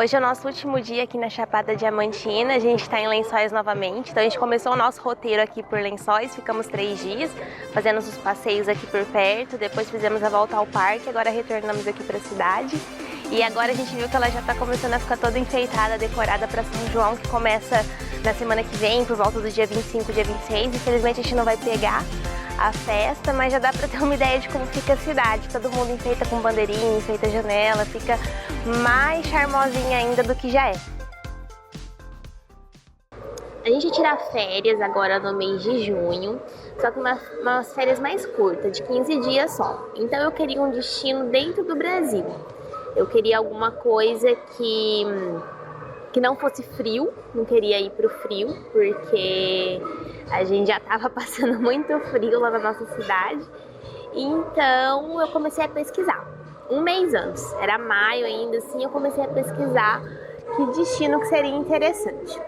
Hoje é o nosso último dia aqui na Chapada Diamantina, a gente está em Lençóis novamente, então a gente começou o nosso roteiro aqui por Lençóis, ficamos 3 dias fazendo os passeios aqui por perto, depois fizemos a volta ao parque, agora retornamos aqui para a cidade e agora a gente viu que ela já está começando a ficar toda enfeitada, decorada para São João, que começa na semana que vem, por volta do dia 25, dia 26, infelizmente a gente não vai pegar a festa, mas já dá para ter uma ideia de como fica a cidade. Todo mundo enfeita com bandeirinha, enfeita a janela, fica mais charmosinha ainda do que já é. A gente tira férias agora no mês de junho, só que umas férias mais curtas, de 15 dias só. Então eu queria um destino dentro do Brasil. Eu queria alguma coisa que não fosse frio, não queria ir pro frio, porque a gente já estava passando muito frio lá na nossa cidade. Então eu comecei a pesquisar, um mês antes, era maio ainda assim, eu comecei a pesquisar que destino que seria interessante.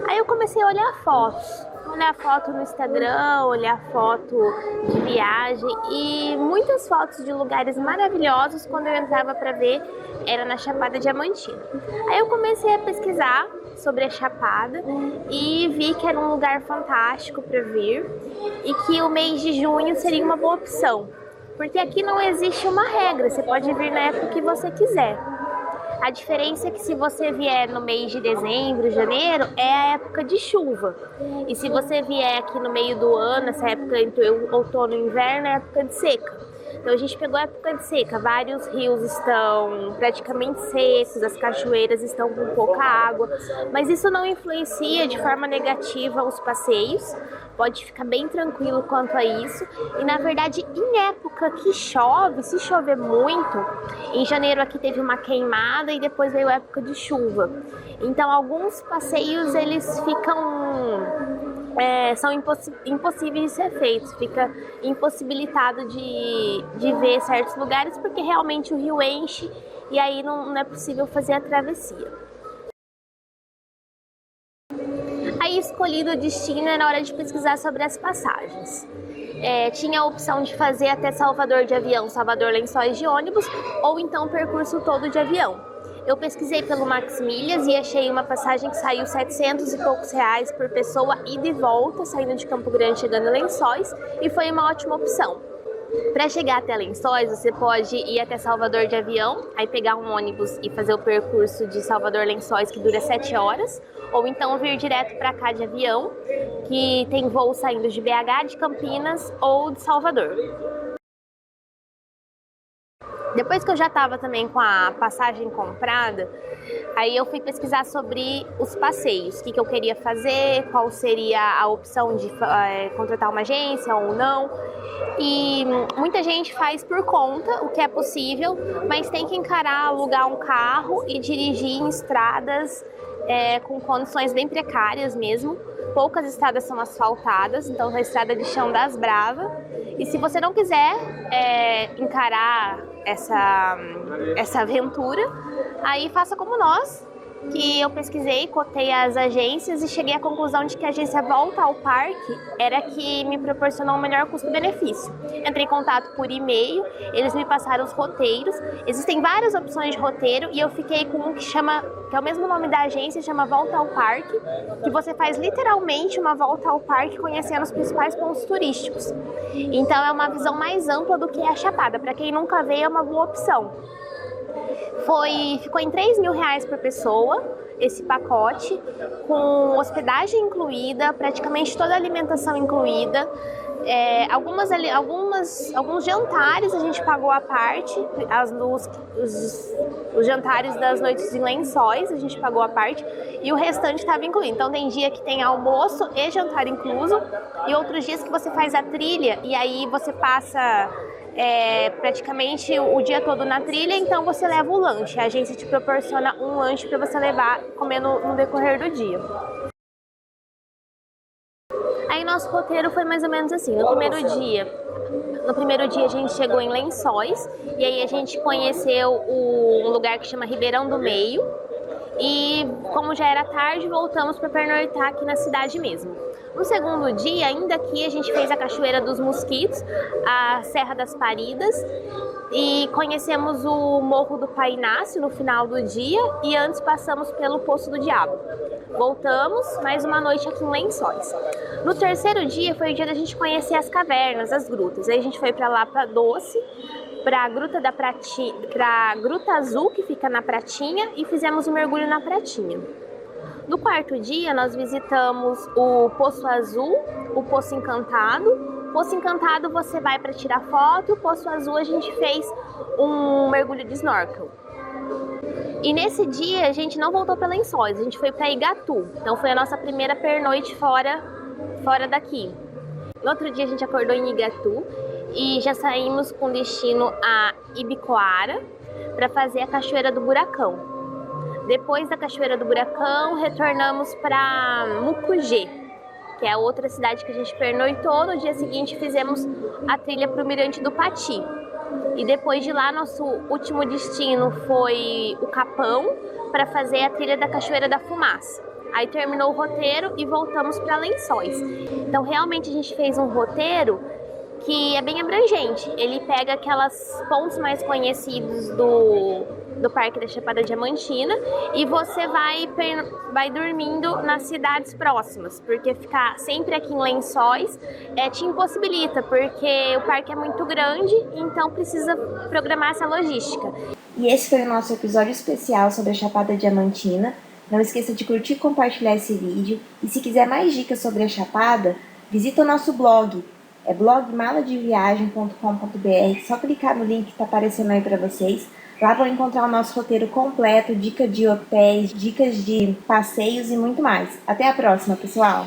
Aí eu comecei a olhar foto no Instagram, olhar foto de viagem e muitas fotos de lugares maravilhosos. Quando eu entrava para ver, era na Chapada Diamantina. Aí eu comecei a pesquisar sobre a Chapada e vi que era um lugar fantástico para vir e que o mês de junho seria uma boa opção, porque aqui não existe uma regra, você pode vir na época que você quiser. A diferença é que se você vier no mês de dezembro, janeiro, é a época de chuva. E se você vier aqui no meio do ano, essa época entre outono e inverno, é a época de seca. Então a gente pegou a época de seca, vários rios estão praticamente secos, as cachoeiras estão com pouca água, mas isso não influencia de forma negativa os passeios, pode ficar bem tranquilo quanto a isso. E na verdade, em época que chove, se chover muito, em janeiro aqui teve uma queimada e depois veio a época de chuva. Então alguns passeios eles são impossíveis de ser feitos, fica impossibilitado de ver certos lugares porque realmente o rio enche e aí não é possível fazer a travessia. Aí escolhido o destino é na hora de pesquisar sobre as passagens. Tinha a opção de fazer até Salvador de avião, Salvador Lençóis de ônibus ou então o percurso todo de avião. Eu pesquisei pelo Max Milhas e achei uma passagem que saiu 700 e poucos reais por pessoa ida e volta, saindo de Campo Grande, chegando em Lençóis, e foi uma ótima opção. Para chegar até Lençóis, você pode ir até Salvador de avião, aí pegar um ônibus e fazer o percurso de Salvador Lençóis, que dura 7 horas, ou então vir direto para cá de avião, que tem voo saindo de BH, de Campinas ou de Salvador. Depois que eu já estava também com a passagem comprada, aí eu fui pesquisar sobre os passeios, o que eu queria fazer, qual seria a opção de contratar uma agência ou não. E muita gente faz por conta, o que é possível, mas tem que encarar, alugar um carro e dirigir em estradas com condições bem precárias mesmo. Poucas estradas são asfaltadas, então a estrada de chão das brava. E se você não quiser encarar essa aventura, aí faça como nós, que eu pesquisei, cotei as agências e cheguei à conclusão de que a agência Volta ao Parque era que me proporcionou o melhor custo-benefício. Entrei em contato por e-mail, eles me passaram os roteiros, existem várias opções de roteiro e eu fiquei com um que é o mesmo nome da agência, chama Volta ao Parque, que você faz literalmente uma volta ao parque conhecendo os principais pontos turísticos. Então é uma visão mais ampla do que é a Chapada, para quem nunca veio é uma boa opção. Ficou em R$3.000 por pessoa, esse pacote, com hospedagem incluída, praticamente toda a alimentação incluída. Alguns jantares a gente pagou à parte, os jantares das noites em Lençóis a gente pagou à parte e o restante estava incluído. Então tem dia que tem almoço e jantar incluso e outros dias que você faz a trilha e aí você passa praticamente o dia todo na trilha, então você leva o lanche. A agência te proporciona um lanche para você levar comer no decorrer do dia. Aí nosso roteiro foi mais ou menos assim. No primeiro dia a gente chegou em Lençóis e aí a gente conheceu um lugar que chama Ribeirão do Meio. e como já era tarde, voltamos para pernoitar aqui na cidade mesmo. No segundo dia, ainda aqui, a gente fez a Cachoeira dos Mosquitos, a Serra das Paridas, e conhecemos o Morro do Pai Inácio no final do dia, e antes passamos pelo Poço do Diabo. Voltamos, mais uma noite aqui em Lençóis. No terceiro dia foi o dia da gente conhecer as cavernas, as grutas. Aí a gente foi para Lapa Doce, para a Gruta Azul, que fica na Pratinha, e fizemos um mergulho na Pratinha. No quarto dia, nós visitamos o Poço Azul, o Poço Encantado. Poço Encantado você vai para tirar foto, o Poço Azul a gente fez um mergulho de snorkel. E nesse dia a gente não voltou para Lençóis, a gente foi para Igatu. Então foi a nossa primeira pernoite fora daqui. No outro dia a gente acordou em Igatu e já saímos com destino a Ibicoara para fazer a Cachoeira do Buracão. Depois da Cachoeira do Buracão, retornamos para Mucugê, que é a outra cidade que a gente pernoitou. No dia seguinte fizemos a trilha para o Mirante do Pati. E depois de lá, nosso último destino foi o Capão, para fazer a trilha da Cachoeira da Fumaça. Aí terminou o roteiro e voltamos para Lençóis. Então realmente a gente fez um roteiro que é bem abrangente. Ele pega aquelas pontos mais conhecidos do Parque da Chapada Diamantina e você vai dormindo nas cidades próximas, porque ficar sempre aqui em Lençóis te impossibilita, porque o parque é muito grande, então precisa programar essa logística. E esse foi o nosso episódio especial sobre a Chapada Diamantina. Não esqueça de curtir e compartilhar esse vídeo. E se quiser mais dicas sobre a Chapada, visita o nosso blog. É blogmaladeviagem.com.br. Só clicar no link que está aparecendo aí para vocês. Lá vão encontrar o nosso roteiro completo, dicas de hotéis, dicas de passeios e muito mais. Até a próxima, pessoal!